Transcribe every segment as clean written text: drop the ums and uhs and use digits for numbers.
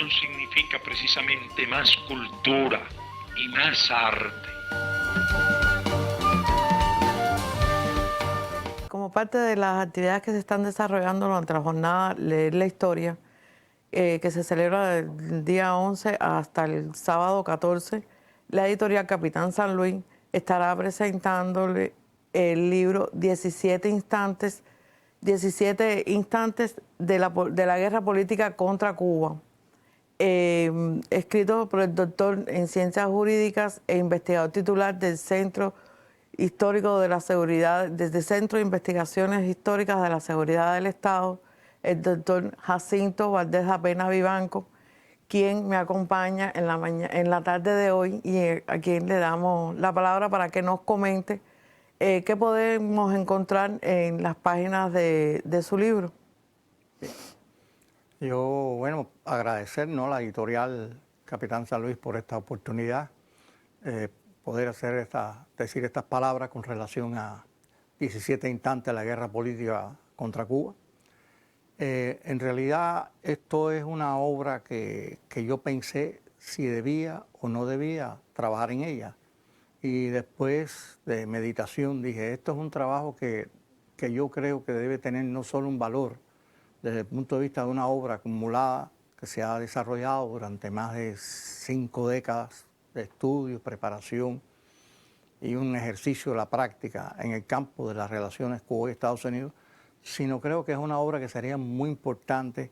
educación significa precisamente más cultura y más arte. Como parte de las actividades que se están desarrollando durante la jornada Leer la Historia, que se celebra del día 11 hasta el sábado 14, la editorial Capitán San Luis estará presentándole el libro 17 instantes de la guerra política contra Cuba, escrito por el doctor en Ciencias Jurídicas e investigador titular del Centro Histórico de la Seguridad, desde el Centro de Investigaciones Históricas de la Seguridad del Estado, el doctor Jacinto Valdés Apena Vivanco, quien me acompaña en la tarde de hoy y a quien le damos la palabra para que nos comente qué podemos encontrar en las páginas de su libro. Yo, bueno, agradecer, ¿no?, a la editorial Capitán San Luis por esta oportunidad, poder decir estas palabras con relación a 17 instantes de la guerra política contra Cuba. En realidad, esto es una obra que yo pensé si debía o no debía trabajar en ella. Y después de meditación dije, esto es un trabajo que yo creo que debe tener no solo un valor desde el punto de vista de una obra acumulada que se ha desarrollado durante más de 5 décadas de estudio, preparación y un ejercicio de la práctica en el campo de las relaciones Cuba y Estados Unidos, sino creo que es una obra que sería muy importante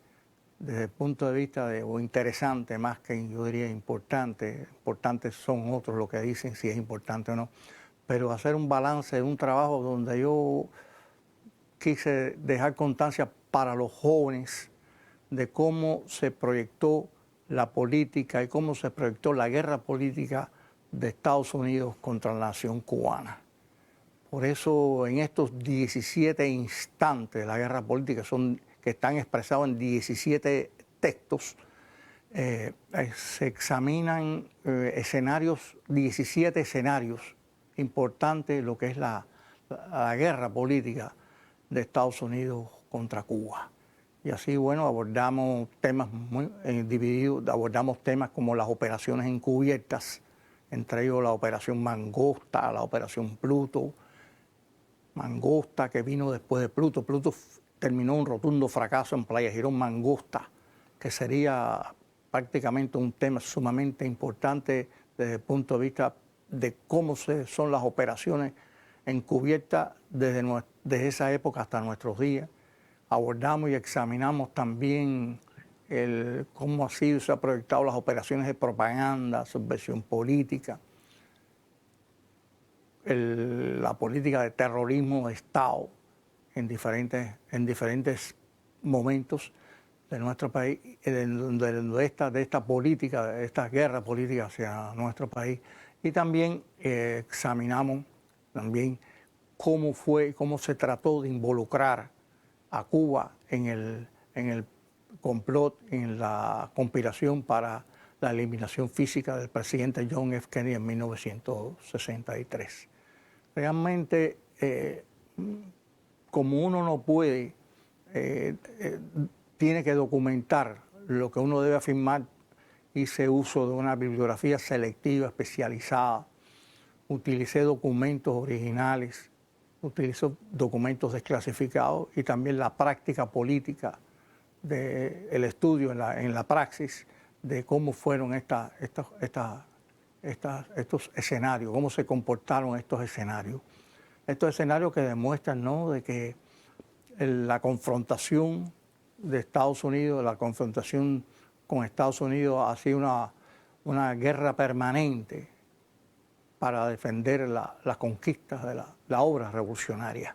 desde el punto de vista o interesante, más que yo diría importante. Importantes son otros los que dicen si es importante o no, pero hacer un balance de un trabajo donde yo quise dejar constancia para los jóvenes de cómo se proyectó la política y cómo se proyectó la guerra política de Estados Unidos contra la nación cubana. Por eso en estos 17 instantes de la guerra política, que están expresados en 17 textos, se examinan 17 escenarios importantes de lo que es la guerra política de Estados Unidos contra Cuba. Y así, bueno, abordamos temas muy divididos, abordamos temas como las operaciones encubiertas, entre ellos la operación Mangosta, la operación Pluto. Mangosta, que vino después de Pluto. Pluto terminó un rotundo fracaso en Playa Girón. Mangosta, que sería prácticamente un tema sumamente importante desde el punto de vista de cómo son las operaciones encubiertas desde esa época hasta nuestros días. Abordamos y examinamos también cómo se han proyectado las operaciones de propaganda, subversión política, la política de terrorismo de Estado en diferentes momentos de nuestro país, de esta política, de esta guerra política hacia nuestro país. Y también examinamos cómo se trató de involucrar a Cuba en el complot, en la conspiración para la eliminación física del presidente John F. Kennedy en 1963. Realmente, como uno no puede, tiene que documentar lo que uno debe afirmar, hice uso de una bibliografía selectiva, especializada, utilicé documentos originales, utilicé documentos desclasificados y también la práctica política, el estudio en la praxis de cómo fueron estos escenarios, cómo se comportaron estos escenarios. Estos escenarios que demuestran, ¿no?, de que la confrontación de Estados Unidos, la confrontación con Estados Unidos ha sido una guerra permanente para defender las conquistas de la obra revolucionaria.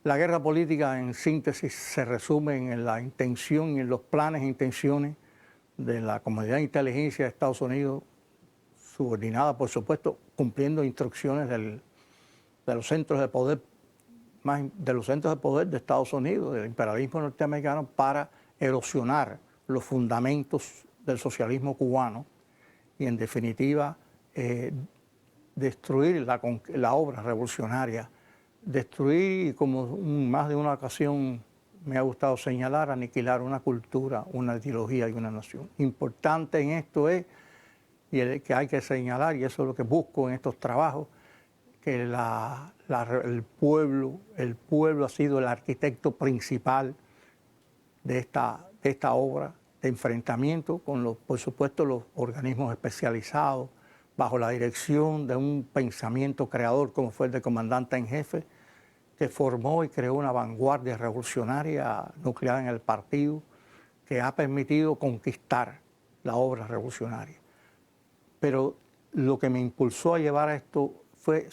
La guerra política, en síntesis, se resume en la intención y en los planes e intenciones de la comunidad de inteligencia de Estados Unidos, subordinada, por supuesto, cumpliendo instrucciones de los centros de poder de Estados Unidos, del imperialismo norteamericano, para erosionar los fundamentos del socialismo cubano y, en definitiva, destruir la obra revolucionaria, destruir, como más de una ocasión me ha gustado señalar, aniquilar una cultura, una ideología y una nación. Importante en esto es, y el que hay que señalar, y eso es lo que busco en estos trabajos, que el pueblo ha sido el arquitecto principal de esta obra de enfrentamiento con, por supuesto, los organismos especializados, bajo la dirección de un pensamiento creador como fue el del comandante en jefe, que formó y creó una vanguardia revolucionaria nuclear en el partido, que ha permitido conquistar la obra revolucionaria. Pero lo que me impulsó a llevar a esto fue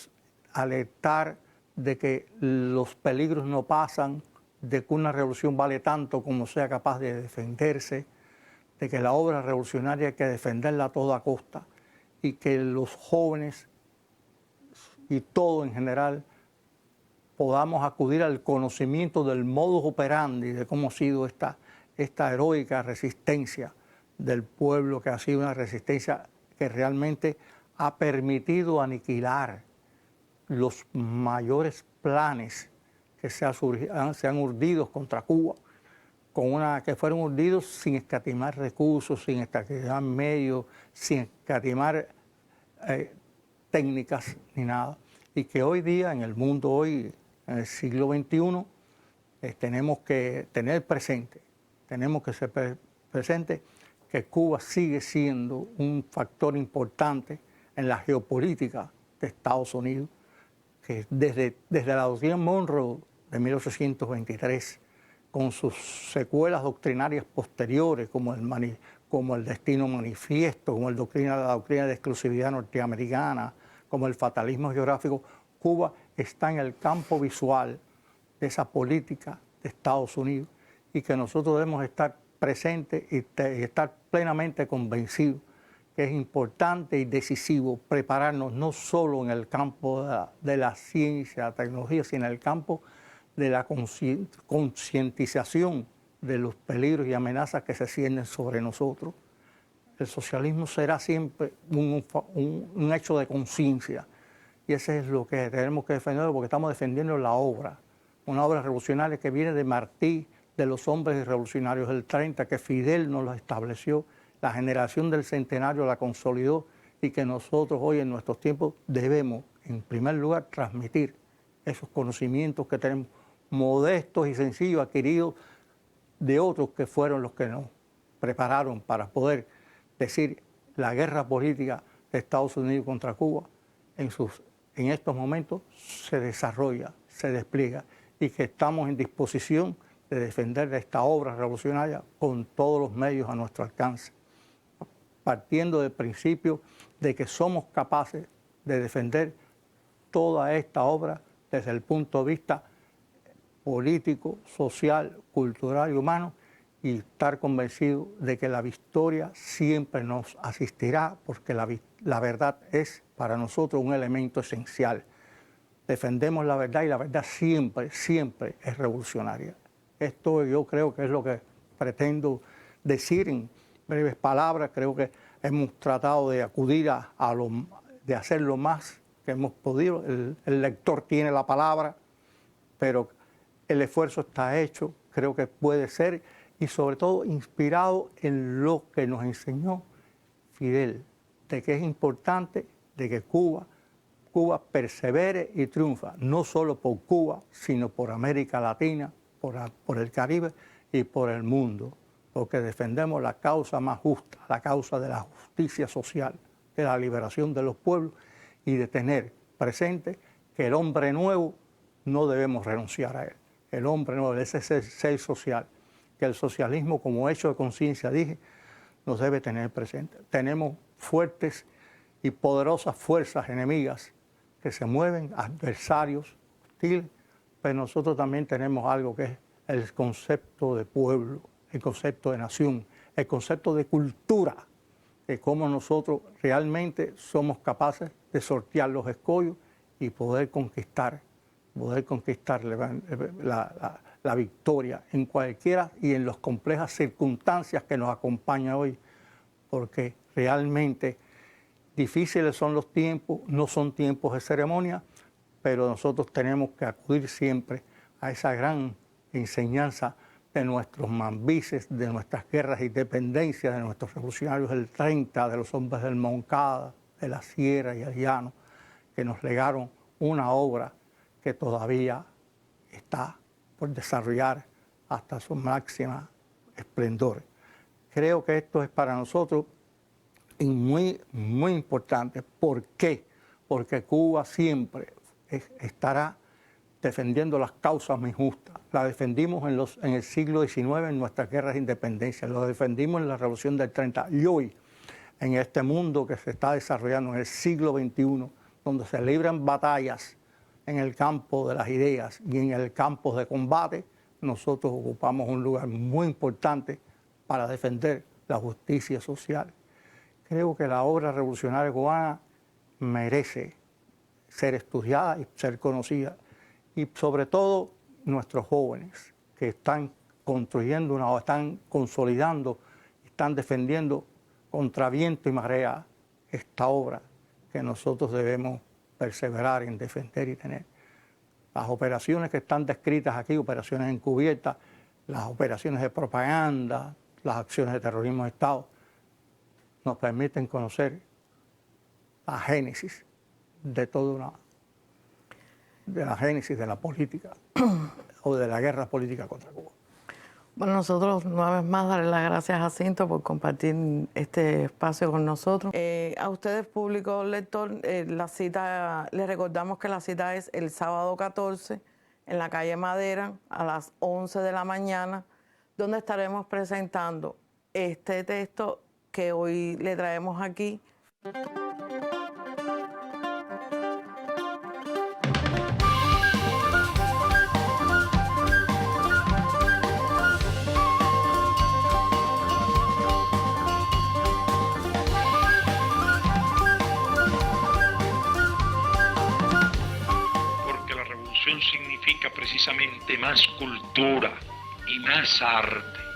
alertar de que los peligros no pasan, de que una revolución vale tanto como sea capaz de defenderse, de que la obra revolucionaria hay que defenderla a toda costa y que los jóvenes y todo en general podamos acudir al conocimiento del modus operandi, de cómo ha sido esta heroica resistencia del pueblo, que ha sido una resistencia que realmente ha permitido aniquilar los mayores planes que se han urdido contra Cuba, que fueron urdidos sin escatimar recursos, sin escatimar medios, sin escatimar técnicas ni nada. Y que hoy día, en el mundo hoy, en el siglo XXI, tenemos que tener presente, tenemos que ser presente que Cuba sigue siendo un factor importante en la geopolítica de Estados Unidos, que desde la doctrina Monroe de 1823, con sus secuelas doctrinarias posteriores, como el destino manifiesto, como la doctrina de exclusividad norteamericana, como el fatalismo geográfico, Cuba está en el campo visual de esa política de Estados Unidos, y que nosotros debemos estar presentes y estar plenamente convencidos que es importante y decisivo prepararnos no solo en el campo de la ciencia, la tecnología, sino en el campo de la concientización de los peligros y amenazas que se cienden sobre nosotros. El socialismo será siempre un hecho de conciencia, y ese es lo que tenemos que defender, porque estamos defendiendo la obra, una obra revolucionaria que viene de Martí, de los hombres revolucionarios del 30, que Fidel nos lo estableció, la generación del centenario la consolidó, y que nosotros hoy en nuestros tiempos debemos, en primer lugar, transmitir esos conocimientos que tenemos, modestos y sencillos, adquiridos de otros que fueron los que nos prepararon para poder decir la guerra política de Estados Unidos contra Cuba en estos momentos se desarrolla, se despliega, y que estamos en disposición de defender esta obra revolucionaria con todos los medios a nuestro alcance, partiendo del principio de que somos capaces de defender toda esta obra desde el punto de vista político, social, cultural y humano, y estar convencidos de que la victoria siempre nos asistirá, porque la verdad es para nosotros un elemento esencial. Defendemos la verdad, y la verdad siempre, siempre es revolucionaria. Esto yo creo que es lo que pretendo decir en breves palabras. Creo que hemos tratado de acudir de hacer lo más que hemos podido. El lector tiene la palabra, pero el esfuerzo está hecho, creo que puede ser, y sobre todo inspirado en lo que nos enseñó Fidel, de que es importante de que Cuba persevere y triunfa, no solo por Cuba, sino por América Latina, por el Caribe y por el mundo, porque defendemos la causa más justa, la causa de la justicia social, de la liberación de los pueblos, y de tener presente que el hombre nuevo no debemos renunciar a él. El hombre nuevo, ese ser social, que el socialismo como hecho de conciencia, dije, nos debe tener presente. Tenemos fuertes y poderosas fuerzas enemigas que se mueven, adversarios, hostiles, pero nosotros también tenemos algo que es el concepto de pueblo, el concepto de nación, el concepto de cultura, de cómo nosotros realmente somos capaces de sortear los escollos y poder conquistar la victoria en cualquiera y en las complejas circunstancias que nos acompañan hoy, porque realmente difíciles son los tiempos, no son tiempos de ceremonia, pero nosotros tenemos que acudir siempre a esa gran enseñanza de nuestros mambises, de nuestras guerras de independencia, de nuestros revolucionarios del 30, de los hombres del Moncada, de la Sierra y el Llano, que nos legaron una obra que todavía está por desarrollar hasta su máxima esplendor. Creo que esto es para nosotros muy importante. ¿Por qué? Porque Cuba siempre estará defendiendo las causas más justas. La defendimos en el siglo XIX en nuestras guerras de independencia, lo defendimos en la Revolución del 30 y hoy en este mundo que se está desarrollando en el siglo XXI, donde se libran batallas en el campo de las ideas y en el campo de combate, nosotros ocupamos un lugar muy importante para defender la justicia social. Creo que la obra revolucionaria cubana merece ser estudiada y ser conocida. Y sobre todo nuestros jóvenes que están construyendo, están consolidando, están defendiendo contra viento y marea esta obra que nosotros debemos perseverar en defender y tener. Las operaciones que están descritas aquí, operaciones encubiertas, las operaciones de propaganda, las acciones de terrorismo de Estado, nos permiten conocer la génesis de la génesis de la política o de la guerra política contra Cuba. Bueno, nosotros una vez más darle las gracias a Jacinto por compartir este espacio con nosotros. A ustedes, público lector, la cita, les recordamos que la cita es el sábado 14 en la calle Madera a las 11 de la mañana, donde estaremos presentando este texto que hoy le traemos aquí. Porque la revolución significa precisamente más cultura y más arte.